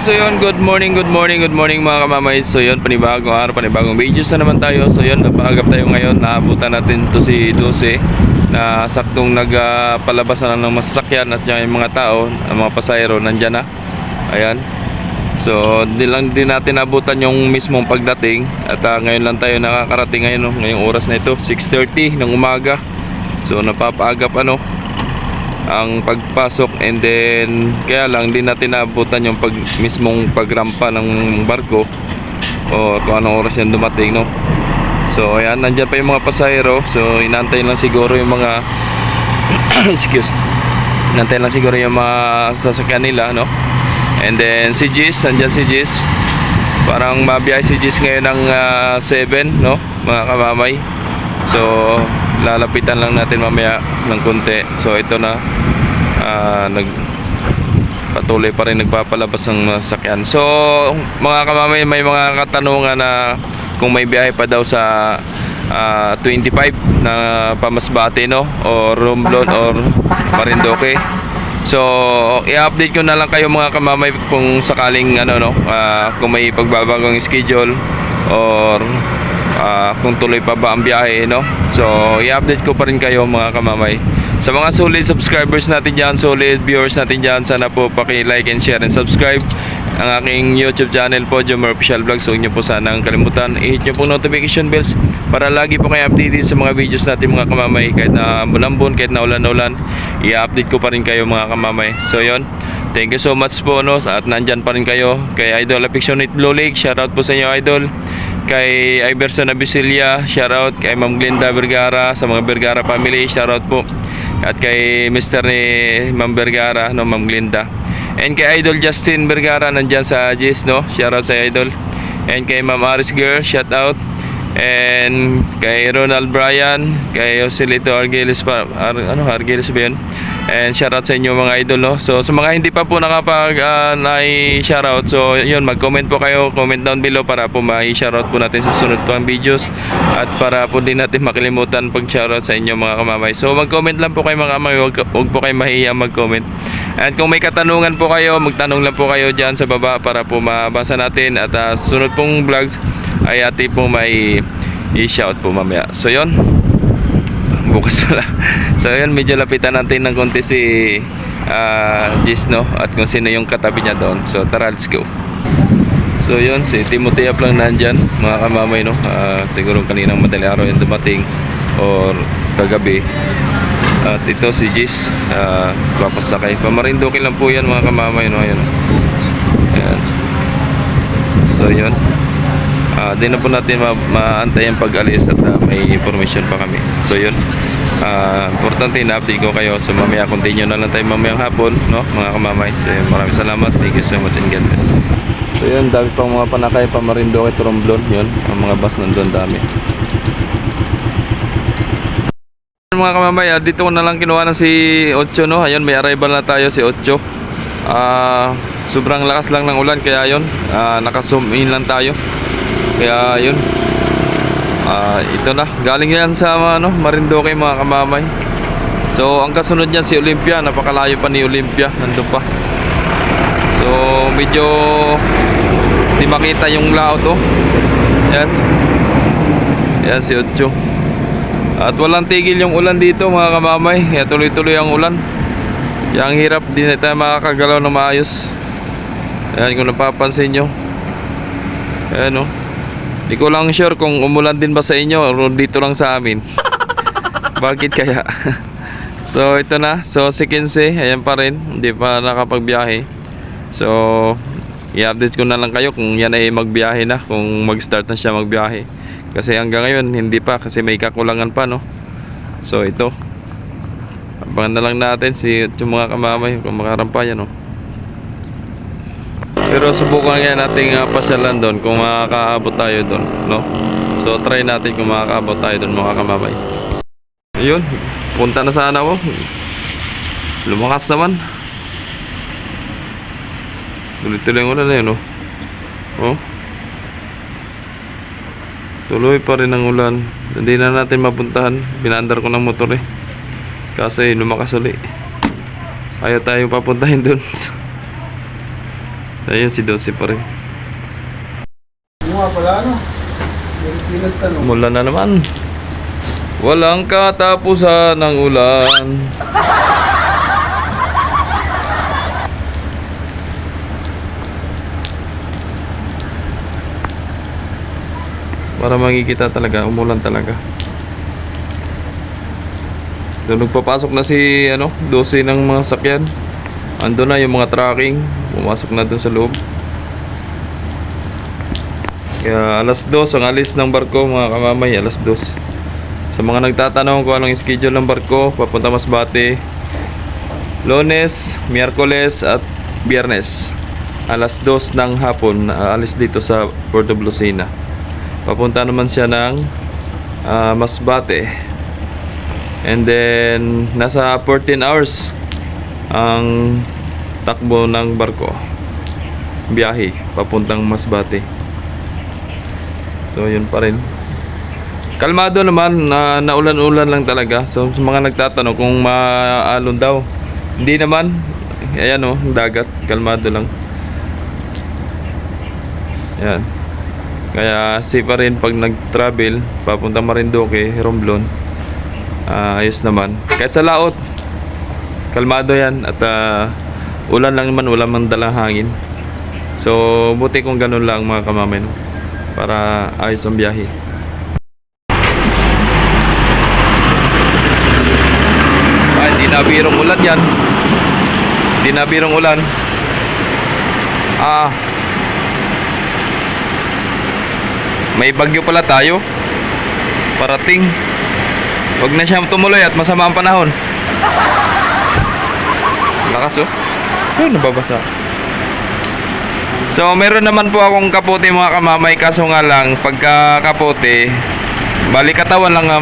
So yun, good morning mga kamamay. So yun, panibagong araw, panibagong videos na naman tayo. So yun, napaagap tayo ngayon. Naabutan natin to si 12 na saktong nagpalabas na ng masasakyan at yung mga tao, ang mga pasahero nandyan na. Ayan. So di lang din natin nabutan yung mismong pagdating. At ngayon lang tayo nakakarating ngayon, no? Ngayong oras na ito, 6:30 ng umaga. So napapaagap ang pagpasok, and then kaya lang din natin naabutan yung mismong pagrampa ng barko o kung anong oras yan dumating, no? So ayan, nandyan pa yung mga pasahero. So inantay lang siguro yung mga inantay lang siguro yung mga sasakyan nila, no? And then si Gis, nandyan si Gis. Parang mabiyahe si Gis ngayon ng 7, no, mga kamamay. So lalapitan lang natin mamaya ng konti. So ito na, patuloy pa rin nagpapalabas ng sasakyan. So mga kamamay, may mga katanungan na kung may biyahe pa daw sa 25 na Pamasbate, no, or Romblon or Marinduque. So i-update ko na lang kayo mga kamamay kung sakaling kung may pagbabagong schedule or kung tuloy pa ba ang biyahe, no? So i-update ko pa rin kayo mga kamamay. Sa mga solid subscribers natin dyan, solid viewers natin dyan, sana po paki-like and share and subscribe ang aking YouTube channel po, Jomar Official Vlog. So huwag nyo po sanang kalimutan, i-hit nyo po notification bells para lagi po kayo updated sa mga videos natin mga kamamay. Kahit na ambon-ambon, kahit na ulan-ulan, i-update ko pa rin kayo mga kamamay. So yun, thank you so much po, no? At nandyan pa rin kayo kay Idol Affectionate Blue Lake, shoutout po sa inyo Idol. Kay Iverson Abisilia, shoutout. Kay Ma'am Glenda Vergara, sa mga Vergara family, shoutout po. At kay Mr. ni Ma'am Vergara, no, Ma'am Glenda. And kay Idol Justin Vergara, nandyan sa Gis, no, shoutout sa Idol. And kay Ma'am Aris Girl, shoutout. And kay Ronald Bryan, kay Joselito Argelis pa, Argelis ba yun? And shoutout sa inyo mga idol, no? So sa mga hindi pa po nakapag shoutout, so yun, mag-comment po kayo, comment down below para po ma-shoutout po natin sa sunod pang videos, at para po din natin makalimutan pag-shoutout sa inyo mga kamamay. So mag-comment lang po kayo mga kamamay, wag po kayo mahiya mag-comment. And kung may katanungan po kayo, magtanong lang po kayo dyan sa baba para po mabasa natin, at sunod pong vlogs ay ati po may i-shout po mamaya. So yun, bukas wala. So yun, medyo lapitan natin ng konti si Gis, no, at kung sino yung katabi niya doon. So tara, let's go. So yun, si Timothy Up lang nandyan mga kamamay, no. Siguro kaninang madaling araw yung dumating or kagabi. At ito si Gis, papasakay. Pamarindukin lang po yan mga kamamay, no. Ayan. Ayan. So yun, di na po natin maantay ang pag-alis, at may information pa kami. So yun, importante na-update ko kayo. So mamaya continue na lang tayo mamayang hapon, no, mga kamamay. So yun, maraming salamat, thank you so much and God bless. So yun, dami pang mga panakay, Pamarinduque, Romblon. Yun, ang mga bus nandun, dami. Mga kamamay, dito ko na lang kinuha ng si 8, no. Ayun, may arrival na tayo, si 8. Sobrang lakas lang ng ulan, kaya yun, naka-zoom in lang tayo. Kaya yun, ito na, galing yan sa Marinduque mga kamamay. So ang kasunod niyan si Olympia, napakalayo pa ni Olympia, nandun pa. So medyo di makita yung laot, oh. Yan, yan si 8. At walang tigil yung ulan dito mga kamamay, kaya tuloy-tuloy ang ulan. Kaya ang hirap, di na tayo makakagalaw na maayos. Yan, kung napapansin nyo, ayan, oh. Di ko lang sure kung umulan din ba sa inyo o dito lang sa amin. Bakit kaya? So ito na, so si 15, ayan pa rin, hindi pa nakapagbiyahe. So i-update ko na lang kayo kung yan ay magbiyahe na, kung mag-start na siya magbiyahe. Kasi hanggang ngayon hindi pa, kasi may kakulangan pa, no. So ito, abangan na lang natin si yung mga kamamay kung makarampa yan, no. Pero subukan nga natin pasyalan doon kung makakaabot tayo doon, no. So try natin kung makakaabot tayo doon mga kamamay. Ayun, punta na sana ako. Lumakas naman. Tuloy-tuloy ang ulan na yun, no. Oh, tuloy pa rin ang ulan. Hindi na natin mapuntahan. Binaandar ko ng motor, kasi lumakas ulit. Ayaw tayo papuntahin doon. Ayun si 12 pa rin. Ano nga pala, ano? Pinagtanong. Mula na naman. Walang katapusan ng ulan. Para makikita talaga, umulan talaga. So nagpapasok na si 12 ng mga sakyan. Ando na yung mga tracking, pumasok na dun sa loob. Kaya alas 2 ang alis ng barko mga kamamay, alas 2. Sa mga nagtatanong kung anong schedule ng barko, papunta Masbate, Lunes, Miyerkules at Biyernes. Alas 2 ng hapon, alis dito sa Puerto Blusina. Papunta naman siya ng Masbate. And then nasa 14 hours ang takbo ng barko, biyahe papuntang Masbate. So yun pa rin. Kalmado naman, naulan-ulan lang talaga. So sa mga nagtatanong kung maalon daw, hindi naman. Ayan dagat, kalmado lang. Ayan. Kaya safe pa rin pag nag-travel papunta Marinduque, Romblon. Ayos naman. Kahit sa laot, kalmado yan. At ulan lang naman, wala mang dalang hangin. So buti kung ganun lang mga kamamay, no? Para ayos ang biyahe. Hindi na birong ulan yan. Hindi na birong ulan. May bagyo pala tayo parating. Huwag na siya tumuloy at masama ang panahon. Lakas Ay, nababasa. So meron naman po akong kapote mga kamamay, kaso nga lang pagka kapote balik katawan lang nga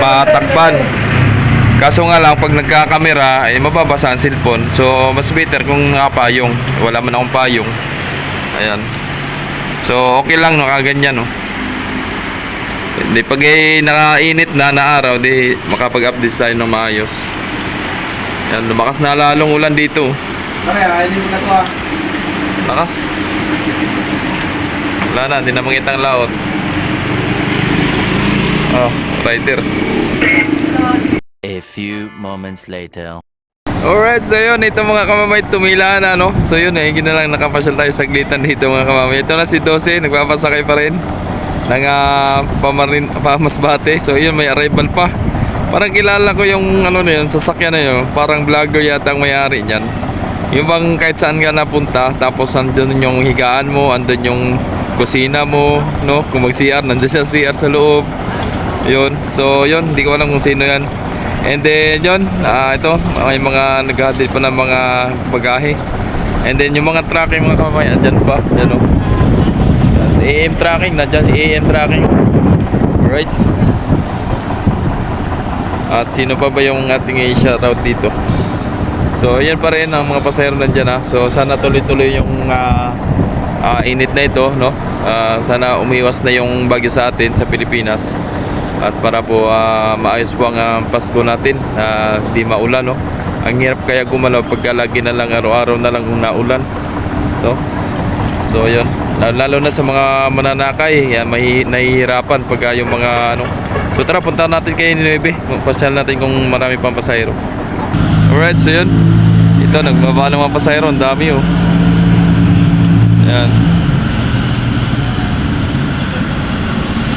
matakpan. Kaso nga lang pag nagkakamera ay mababasa ang cellphone. So mas better kung nakapayong. Wala man akong payong. Ayan. So okay lang kaganyan Di pag nakainit na araw, di makapag-update tayo ng maayos. Yan, lumakas na lalong ulan dito. Kaya, hindi mo na ito Lakas. Wala na, hindi na makita ang laot. Rider. A few moments later. Alright, so yun, ito mga kamamay, tumila na So yun, na lang nakapasyal tayo saglitan dito mga kamamay. Ito na si 12, nagpapasakay pa rin ng Masbate. So yun, may arrival pa. Parang kilala ko yung na yun, sasakyan na yun. Parang vlogger yata ang may-ari niyan. Yung bang kahit saan ka napunta, tapos andun yung higaan mo, andun yung kusina mo, no? Kung mag-CR, nandun siya CR sa loob. Yun, so yun, hindi ko alam kung sino yan. And then yun, ito, may mga naghahatid pa ng mga bagahe. And then yung mga tracking mga kamay, andyan pa, dyan AM tracking, nandyan AM tracking. Alright. At sino pa ba yung ating i-shoutout dito? So yan pa rin ang mga pasahero nandyan So sana tuloy-tuloy yung init na ito, no? Sana umiwas na yung bagyo sa atin sa Pilipinas. At para po maayos po ang Pasko natin, di maulan, no? Ang hirap kaya gumalaw pagka lagi na lang araw-araw na lang kung naulan, no? So yun, lalo na sa mga mananakay, may nahihirapan pagka yung mga So tara, punta natin kay Nueve, pasyal natin kung marami pang pasahero. Alright, so yun, ito nagbaba ng mga pasahero, ang dami Ayan.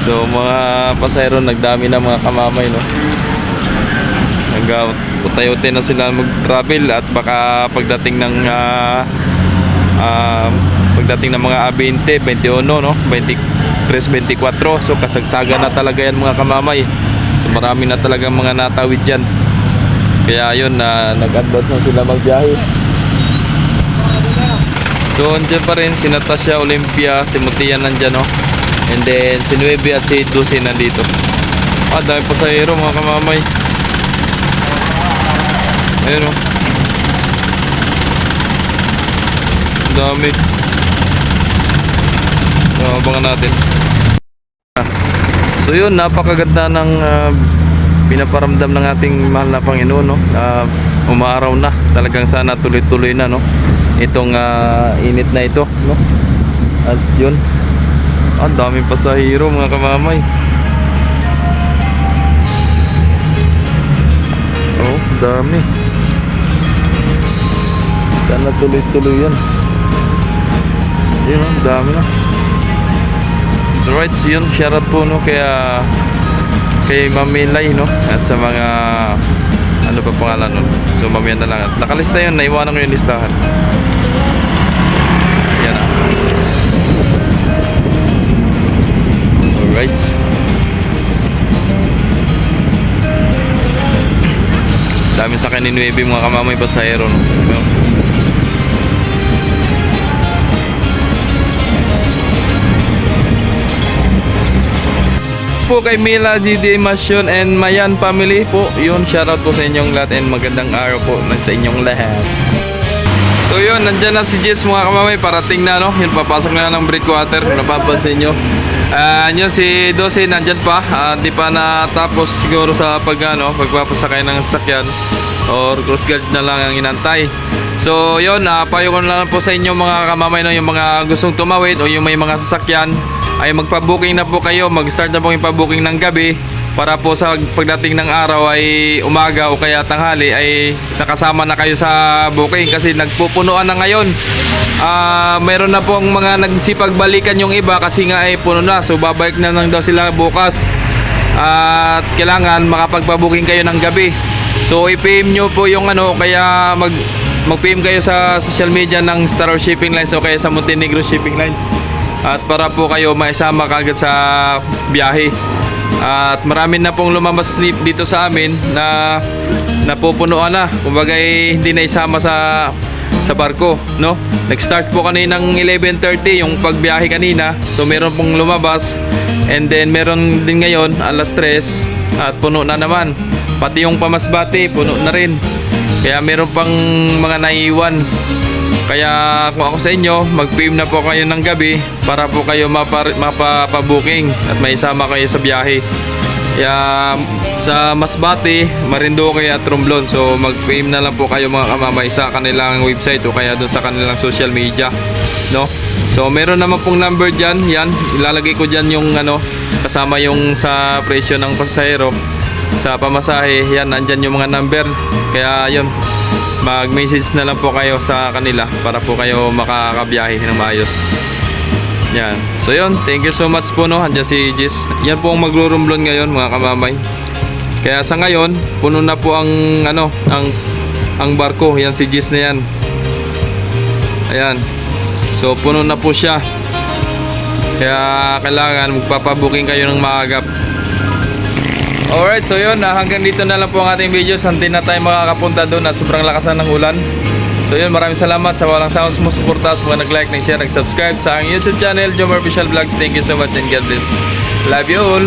So mga pasahero, nagdami na mga kamamay, no? Nag-utay-utay na sila mag-travel. At baka pagdating ng mga A20, 21, no? 23, 24. So kasagsaga na talaga yan mga kamamay. So marami na talaga mga natawid dyan. Kaya yun, nag-advance na sila magbiyahe. So andyan pa rin si Natasha Olympia, Timotea nandyan, no? And then si Nueve at si 12 nandito. Dami pasahero mga kamamay. Ayun dami. So abangan natin. So yun, napakaganda ng pinaparamdam ng ating mahal na Panginoon, no? Umaaraw na. Talagang sana tuloy-tuloy na, no? itong init na ito, no? At yun, ang daming pasahero mga kamamay. Oh, dami. Sana tuloy-tuloy yan. Yun, ang dami na. Alright, so yun, shoutout po, no, kaya kay Ma'am Milay, no, at sa mga ano pa pangalan nun. So mamaya na lang. Nakalista yun, naiwanan ko yung listahan. Yan na. Alright. Dami sa kanin Nueve mga kamamay pasahero, no? Po kay Mila GD Masyon and Mayan family po. Yun, shoutout po sa inyong lahat and magandang araw po sa inyong lahat. So yun, nandyan na si Jess mga kamamay, parating na, no? Yun, papasok na ng breakwater kung napapansin nyo. Yun, si Dose nandyan pa, di pa natapos siguro sa pagpapasakay ng sasakyan or cross guard na lang ang inantay. So yun, payo ko na lang po sa inyo mga kamamay, no? Yung mga gustong tumawid o yung may mga sasakyan ay magpa-booking na po kayo, mag-start na po yung pa-booking ng gabi para po sa pagdating ng araw ay umaga o kaya tanghali ay nakasama na kayo sa booking kasi nagpupunuan na ngayon. Meron na pong mga nagsipagbalikan yung iba kasi nga ay puno na, so babalik na lang daw sila bukas at kailangan makapagpa-booking kayo ng gabi. So i-PM nyo po yung kaya mag-PM kayo sa social media ng Star Shipping Lines o kaya sa Montenegro Shipping Lines at para po kayo maisama kagad sa biyahe. At marami na pong lumabas dito sa amin na napupunuan na, kumbaga hindi na isama sa barko, no? Nag-start po kaninang 11:30 yung pagbiyahe kanina, so meron pong lumabas and then meron din ngayon alas 3 at puno na naman, pati yung Pamasbate puno na rin, kaya meron pang mga naiiwan. Kaya kung ako sa inyo, mag-PM na po kayo ng gabi para po kayo mapabooking at maisama kayo sa biyahe. Kaya sa Masbate, Marinduque at Romblon, so mag-PM na lang po kayo mga kamamay sa kanilang website o kaya doon sa kanilang social media, no? So meron naman pong number dyan, yan, ilalagay ko dyan yung kasama yung sa presyo ng pasahero sa pamasahe, yan, nandyan yung mga number. Kaya yun, mag-message na lang po kayo sa kanila para po kayo makakabiyahe ng maayos. Yan. So yun, thank you so much po, no. Andiyan si Jess. Yan po ang maglurumblon ngayon mga kamamay. Kaya sa ngayon, puno na po ang ang barko. Yan si Jess na yan. Ayan. So puno na po siya. Kaya kailangan magpapabooking kayo ng maagap. Alright, so yun, hanggang dito na lang po ang ating video. Hindi na tayo makakapunta doon at sobrang lakasan ng ulan. So yun, maraming salamat sa walang sawang sumusuporta, sa mga nag-like, nag-share, nag-subscribe sa aking YouTube channel, Jomar Official Vlogs. Thank you so much and God bless. Love you all.